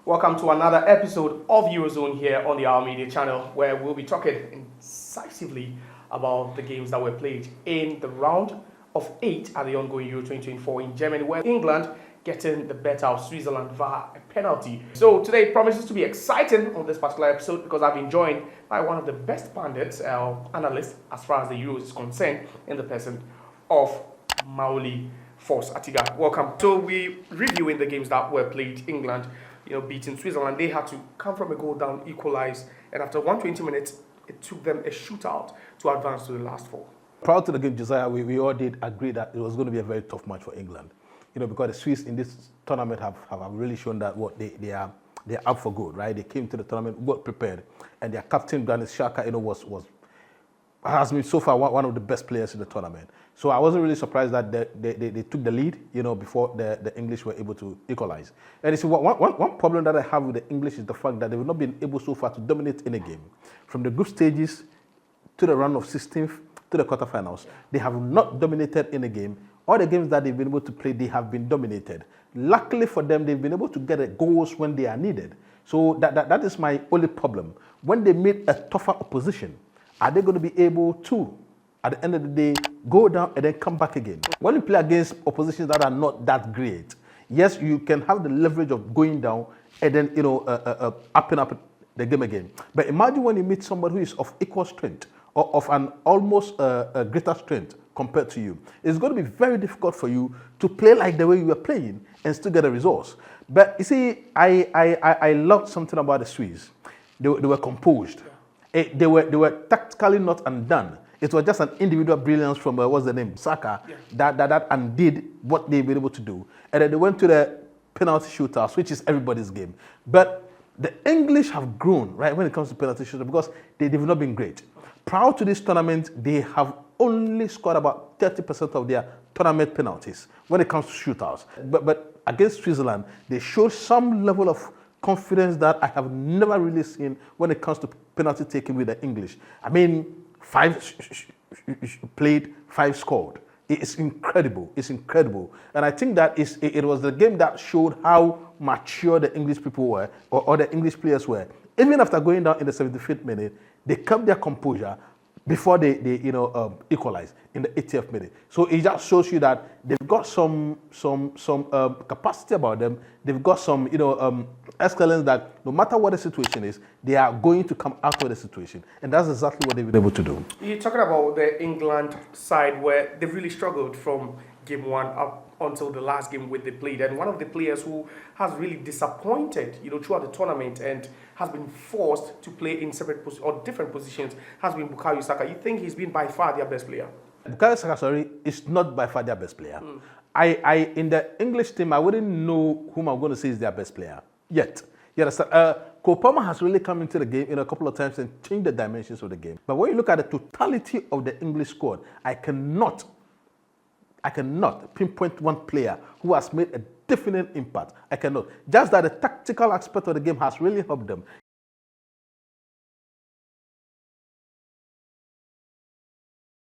Welcome to another episode of Eurozone here on the Our Media channel, where we'll be talking incisively about the games that were played in the round of 8 at the ongoing Euro 2024 in Germany, where England getting the better of Switzerland via a penalty. So today promises to be exciting on this particular episode because I've been joined by one of the best pundits, analysts, as far as the Euros is concerned, in the person of Maoli Force Atiga. Welcome. So we reviewing the games that were played. England, beating Switzerland. They had to come from a goal down, equalize, and after 120 minutes, it took them a shootout to advance to the last four. Prior to the game, Josiah, we all did agree that it was going to be a very tough match for England. Because the Swiss in this tournament have really shown that what they are up for good, right? They came to the tournament well prepared, and their captain Granit Xhaka, has been so far one of the best players in the tournament. So I wasn't really surprised that they took the lead, before the English were able to equalize. And you see, one problem that I have with the English is the fact that they've not been able so far to dominate in a game. From the group stages to the round of 16th to the quarterfinals, they have not dominated in a game. All the games that they've been able to play, they have been dominated. Luckily for them, they've been able to get goals when they are needed. So that is my only problem. When they meet a tougher opposition, are they going to be able to, at the end of the day, go down and then come back again? When you play against oppositions that are not that great, yes, you can have the leverage of going down and then, upping up the game again. But imagine when you meet somebody who is of equal strength or of an almost greater strength compared to you. It's going to be very difficult for you to play like the way you were playing and still get the results. But you see, I loved something about the Swiss. They were composed. They were tactically not undone. It was just an individual brilliance from what's the name, Saka, that undid what they've been able to do. And then they went to the penalty shootouts, which is everybody's game. But the English have grown, right, when it comes to penalty shootouts because they've not been great. Prior to this tournament, they have only scored about 30% of their tournament penalties when it comes to shootouts. But against Switzerland, they showed some level of confidence that I have never really seen when it comes to penalty taking with the English. I mean, 5 played, 5 scored. It's incredible. It's incredible. And I think that it was the game that showed how mature the English people were, or the English players were. Even after going down in the 75th minute, they kept their composure before they equalized in the 80th minute. So it just shows you that they've got some capacity about them. They've got some excellence that no matter what the situation is, they are going to come out of the situation, and that's exactly what they've been able to do. You're talking about the England side where they've really struggled from game 1 up until the last game with they played, and one of the players who has really disappointed, throughout the tournament and has been forced to play in separate or different positions has been Bukayo Saka. You think he's been by far their best player? Bukayo Saka, is not by far their best player. I in the English team, I wouldn't know whom I'm going to say is their best player yet. You understand? Cole Palmer has really come into the game a couple of times and changed the dimensions of the game. But when you look at the totality of the English squad, I cannot pinpoint one player who has made a definite impact. I cannot. Just that the tactical aspect of the game has really helped them.